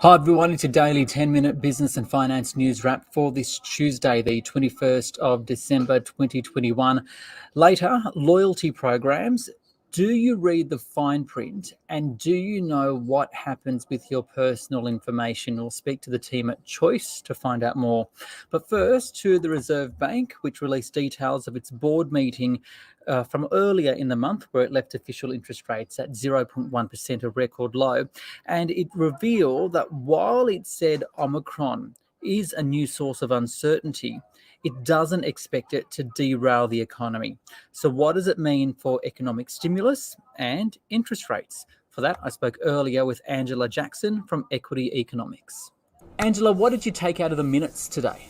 Hi everyone, it's your daily 10-minute business and finance news wrap for this Tuesday, the 21st of December 2021. Later, loyalty programs. Do you read the fine print and do you know what happens with your personal information? We'll speak to the team at Choice to find out more. But first, to the Reserve Bank, which released details of its board meeting from earlier in the month, where it left official interest rates at 0.1%, a record low. And it revealed that while it said Omicron is a new source of uncertainty, it doesn't expect it to derail the economy. So what does it mean for economic stimulus and interest rates? For that, I spoke earlier with Angela Jackson from Equity Economics. Angela, what did you take out of the minutes today?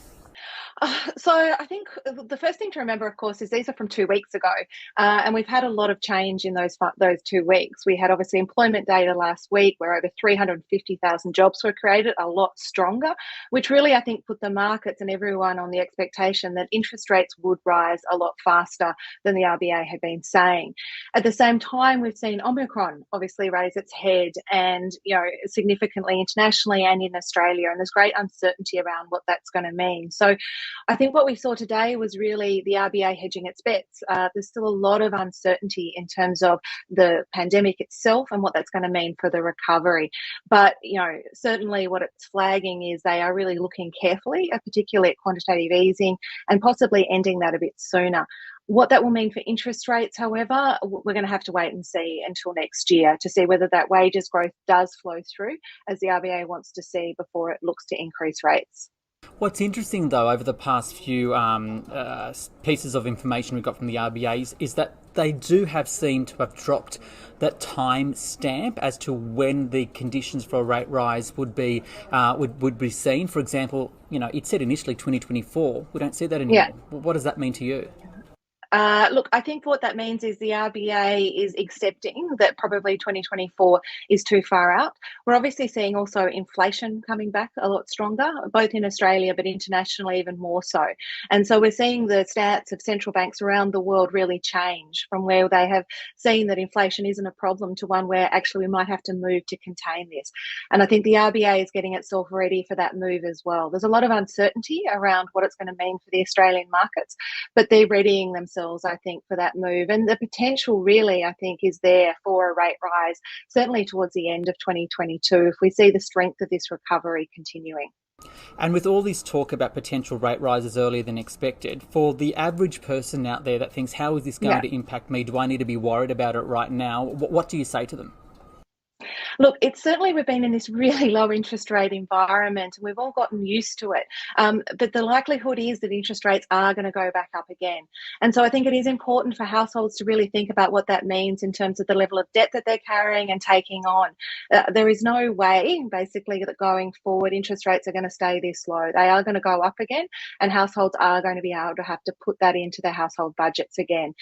So I think the first thing to remember, of course, is these are from 2 weeks ago, and we've had a lot of change in those 2 weeks. We had obviously employment data last week, where over 350,000 jobs were created, a lot stronger, which really I think put the markets and everyone on the expectation that interest rates would rise a lot faster than the RBA had been saying. At the same time, we've seen Omicron obviously raise its head, and significantly internationally and in Australia, and there's great uncertainty around what that's going to mean. So I think what we saw today was really the RBA hedging its bets. There's still a lot of uncertainty in terms of the pandemic itself and what that's going to mean for the recovery. But, certainly what it's flagging is they are really looking carefully, particularly at quantitative easing and possibly ending that a bit sooner. What that will mean for interest rates, however, we're going to have to wait and see until next year to see whether that wages growth does flow through, as the RBA wants to see before it looks to increase rates. What's interesting, though, over the past few pieces of information we've got from the RBA is that they do have seemed to have dropped that time stamp as to when the conditions for a rate rise would be seen. For example, it said initially 2024. We don't see that anymore. Yeah. What does that mean to you? Look, I think what that means is the RBA is accepting that probably 2024 is too far out. We're obviously seeing also inflation coming back a lot stronger, both in Australia but internationally even more so. And so we're seeing the stats of central banks around the world really change from where they have seen that inflation isn't a problem to one where actually we might have to move to contain this. And I think the RBA is getting itself ready for that move as well. There's a lot of uncertainty around what it's going to mean for the Australian markets, but they're readying themselves, I think, for that move. And the potential really, I think, is there for a rate rise, certainly towards the end of 2022, if we see the strength of this recovery continuing. And with all this talk about potential rate rises earlier than expected, for the average person out there that thinks, how is this going to impact me? Do I need to be worried about it right now? What do you say to them? Look, it's certainly we've been in this really low interest rate environment and we've all gotten used to it. But the likelihood is that interest rates are going to go back up again. And so I think it is important for households to really think about what that means in terms of the level of debt that they're carrying and taking on. There is no way, basically, that going forward interest rates are going to stay this low. They are going to go up again, and households are going to be able to have to put that into their household budgets again.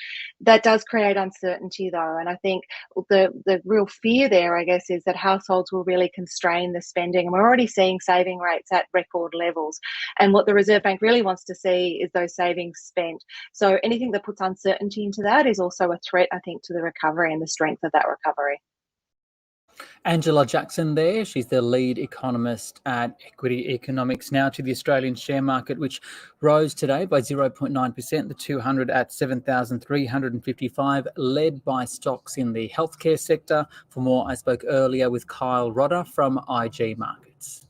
That does create uncertainty, though, and I think the real fear there, I guess, is that households will really constrain the spending. And we're already seeing saving rates at record levels. And what the Reserve Bank really wants to see is those savings spent. So anything that puts uncertainty into that is also a threat, I think, to the recovery and the strength of that recovery. Angela Jackson there. She's the lead economist at Equity Economics. Now to the Australian share market, which rose today by 0.9%, the 200 at 7,355, led by stocks in the healthcare sector. For more, I spoke earlier with Kyle Rodda from IG Markets.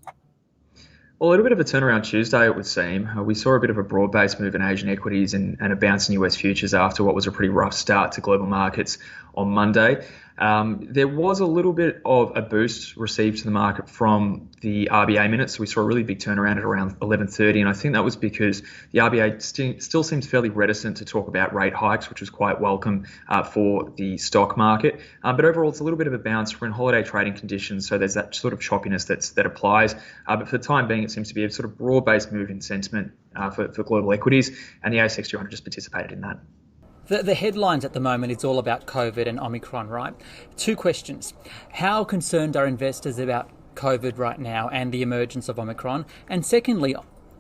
Well, a little bit of a turnaround Tuesday, it would seem. We saw a bit of a broad-based move in Asian equities and a bounce in US futures after what was a pretty rough start to global markets on Monday. There was a little bit of a boost received to the market from the RBA minutes. So we saw a really big turnaround at around 11:30, and I think that was because the RBA still seems fairly reticent to talk about rate hikes, which was quite welcome for the stock market. But overall, it's a little bit of a bounce. We're in holiday trading conditions, so there's that sort of choppiness that applies. But for the time being, it seems to be a sort of broad-based move in sentiment for global equities, and the ASX 200 just participated in that. The headlines at the moment, it's all about COVID and Omicron, right? Two questions. How concerned are investors about COVID right now and the emergence of Omicron? And secondly,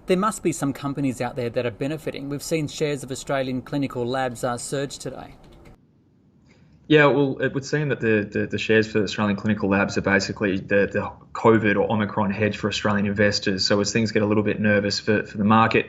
there must be some companies out there that are benefiting. We've seen shares of Australian clinical labs surge today. Yeah, well, it would seem that the shares for Australian clinical labs are basically the COVID or Omicron hedge for Australian investors. So as things get a little bit nervous for the market,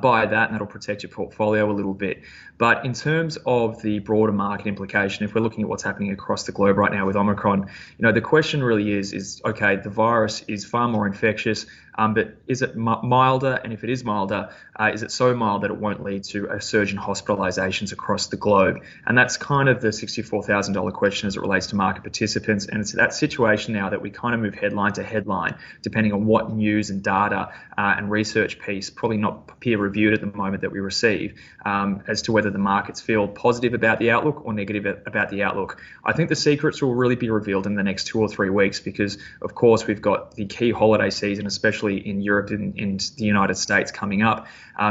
buy that and that'll protect your portfolio a little bit. But in terms of the broader market implication, if we're looking at what's happening across the globe right now with Omicron, the question really is okay, the virus is far more infectious, but is it milder? And if it is milder, is it so mild that it won't lead to a surge in hospitalizations across the globe? And that's kind of the $64,000 question as it relates to market participants. And it's that situation now that we kind of move headline to headline, depending on what news and data and research piece, probably not peer reviewed at the moment, that we receive, as to whether the markets feel positive about the outlook or negative about the outlook. I think the secrets will really be revealed in the next 2 or 3 weeks because, of course, we've got the key holiday season, especially in Europe and the United States coming up.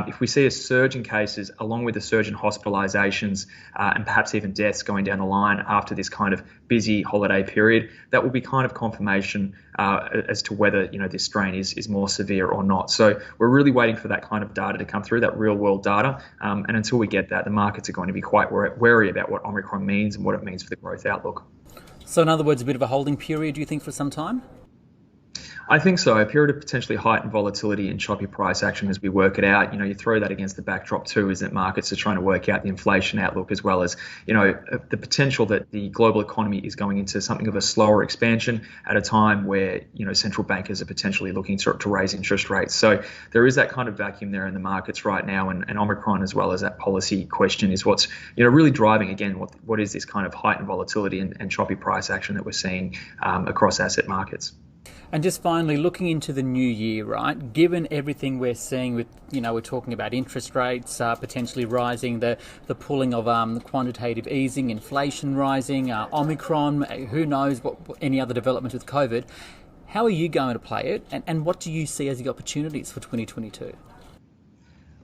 If we see a surge in cases along with a surge in hospitalizations and perhaps even deaths going down the line after this kind of busy holiday period, that will be kind of confirmation as to whether this strain is more severe or not. So we're really waiting for that kind of data to come through, that real world data. And until we get that, the markets are going to be quite wary about what Omicron means and what it means for the growth outlook. So in other words, a bit of a holding period, do you think, for some time? I think so. A period of potentially heightened volatility and choppy price action as we work it out. You throw that against the backdrop too, is that markets are trying to work out the inflation outlook as well as, the potential that the global economy is going into something of a slower expansion at a time where, central bankers are potentially looking to raise interest rates. So there is that kind of vacuum there in the markets right now, and Omicron as well as that policy question is what's, really driving again what is this kind of heightened volatility and choppy price action that we're seeing across asset markets. And just finally, looking into the new year, right, given everything we're seeing with, we're talking about interest rates potentially rising, the pulling of the quantitative easing, inflation rising, Omicron, who knows what any other development with COVID. How are you going to play it? And what do you see as the opportunities for 2022?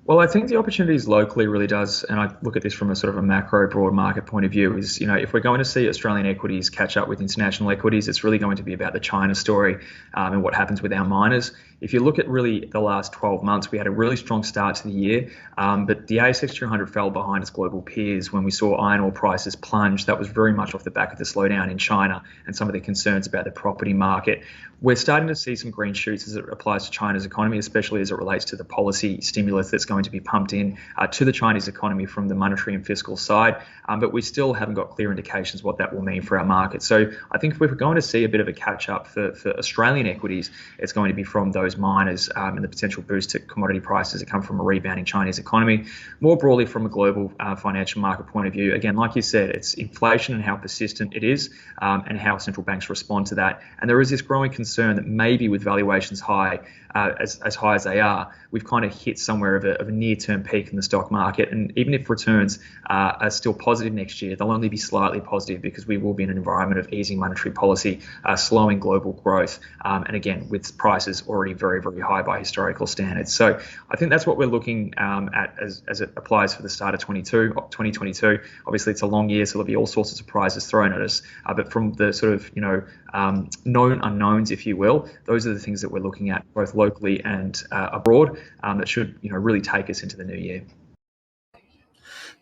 Well, I think the opportunities locally really does, and I look at this from a sort of a macro broad market point of view, is, if we're going to see Australian equities catch up with international equities, it's really going to be about the China story and what happens with our miners. If you look at really the last 12 months, we had a really strong start to the year, but the ASX 200 fell behind its global peers when we saw iron ore prices plunge. That was very much off the back of the slowdown in China and some of the concerns about the property market. We're starting to see some green shoots as it applies to China's economy, especially as it relates to the policy stimulus that's going to be pumped in to the Chinese economy from the monetary and fiscal side. But we still haven't got clear indications what that will mean for our market. So I think if we're going to see a bit of a catch up for Australian equities, it's going to be from those miners and the potential boost to commodity prices that come from a rebounding Chinese economy. More broadly, from a global financial market point of view, again, like you said, it's inflation and how persistent it is and how central banks respond to that. And there is this growing concern that maybe with valuations high, as high as they are, we've kind of hit somewhere of a near-term peak in the stock market. And even if returns are still positive next year, they'll only be slightly positive because we will be in an environment of easing monetary policy, slowing global growth, and again, with prices already very, very high by historical standards. So I think that's what we're looking at as it applies for the start of 2022. Obviously, it's a long year, so there'll be all sorts of surprises thrown at us. But from the sort of, known unknowns, if you will, those are the things that we're looking at both locally and abroad that should, really take us into the new year.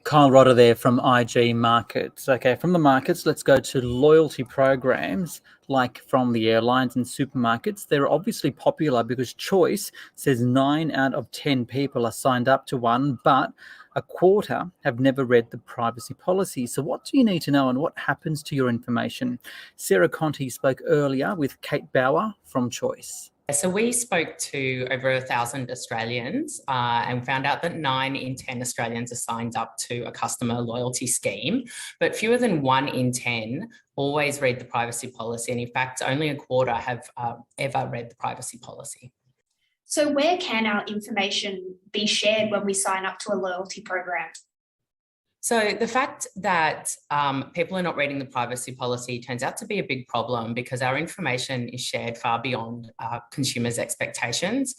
Kyle Rodda there from IG Markets. Okay, from the markets, let's go to loyalty programs like from the airlines and supermarkets. They're obviously popular because Choice says 9 out of 10 people are signed up to one, but a quarter have never read the privacy policy. So what do you need to know and what happens to your information? Sarah Conte spoke earlier with Kate Bauer from Choice. So we spoke to over 1,000 Australians and found out that 9 in 10 Australians are signed up to a customer loyalty scheme, but fewer than 1 in 10 always read the privacy policy. And in fact, only a quarter have ever read the privacy policy. So where can our information be shared when we sign up to a loyalty program? So the fact that people are not reading the privacy policy turns out to be a big problem because our information is shared far beyond consumers' expectations.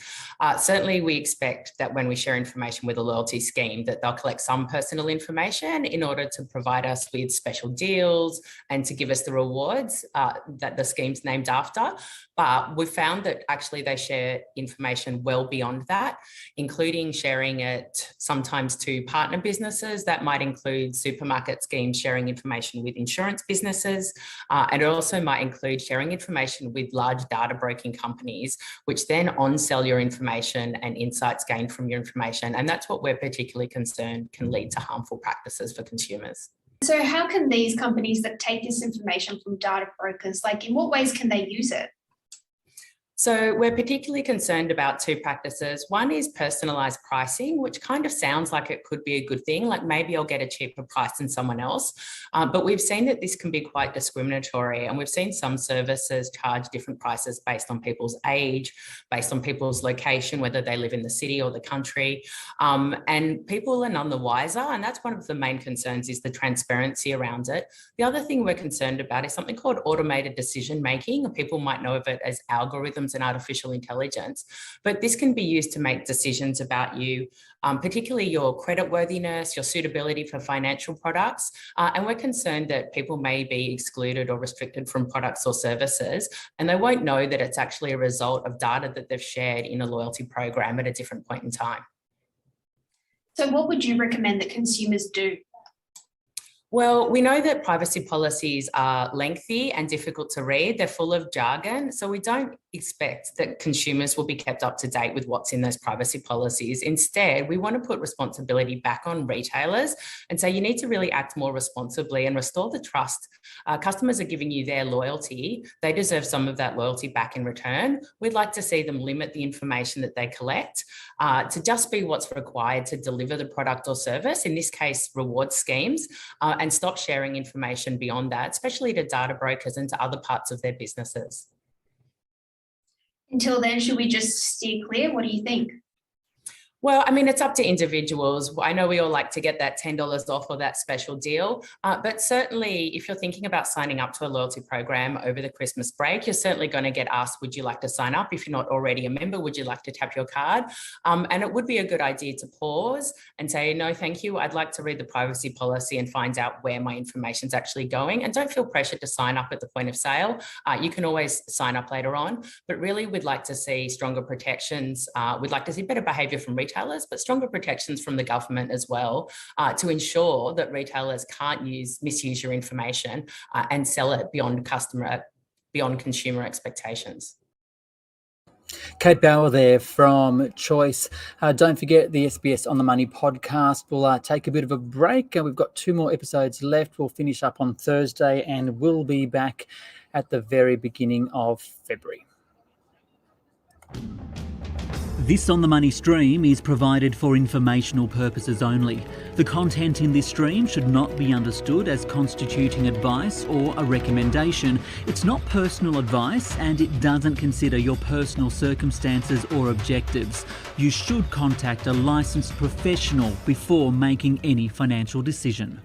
Certainly, we expect that when we share information with a loyalty scheme, that they'll collect some personal information in order to provide us with special deals and to give us the rewards that the scheme's named after. But we've found that actually they share information well beyond that, including sharing it sometimes to partner businesses. That might include supermarket schemes sharing information with insurance businesses. And it also might include sharing information with large data broking companies, which then on-sell your information and insights gained from your information. And that's what we're particularly concerned can lead to harmful practices for consumers. So how can these companies that take this information from data brokers, in what ways can they use it? So we're particularly concerned about two practices. One is personalised pricing, which kind of sounds like it could be a good thing, like maybe I'll get a cheaper price than someone else. But we've seen that this can be quite discriminatory, and we've seen some services charge different prices based on people's age, based on people's location, whether they live in the city or the country. And people are none the wiser, and that's one of the main concerns is the transparency around it. The other thing we're concerned about is something called automated decision making. People might know of it as algorithms and artificial intelligence, but this can be used to make decisions about you, particularly your creditworthiness, your suitability for financial products. And we're concerned that people may be excluded or restricted from products or services, and they won't know that it's actually a result of data that they've shared in a loyalty program at a different point in time. So what would you recommend that consumers do? Well, we know that privacy policies are lengthy and difficult to read. They're full of jargon. So we don't expect that consumers will be kept up to date with what's in those privacy policies. Instead, we want to put responsibility back on retailers and say you need to really act more responsibly and restore the trust. Customers are giving you their loyalty. They deserve some of that loyalty back in return. We'd like to see them limit the information that they collect to just be what's required to deliver the product or service, in this case, reward schemes, and stop sharing information beyond that, especially to data brokers and to other parts of their businesses. Until then, should we just steer clear? What do you think? Well, I mean, it's up to individuals. I know we all like to get that $10 off or that special deal, but certainly if you're thinking about signing up to a loyalty program over the Christmas break, you're certainly going to get asked, would you like to sign up? If you're not already a member, would you like to tap your card? And it would be a good idea to pause and say, no, thank you. I'd like to read the privacy policy and find out where my information is actually going. And don't feel pressured to sign up at the point of sale. You can always sign up later on, but really we'd like to see stronger protections. We'd like to see better behaviour from retailers, but stronger protections from the government as well to ensure that retailers can't misuse your information and sell it beyond consumer expectations. Kate Bauer there from Choice. Don't forget the SBS On The Money podcast. We'll take a bit of a break. We've got 2 more episodes left. We'll finish up on Thursday and we'll be back at the very beginning of February. This On The Money stream is provided for informational purposes only. The content in this stream should not be understood as constituting advice or a recommendation. It's not personal advice and it doesn't consider your personal circumstances or objectives. You should contact a licensed professional before making any financial decision.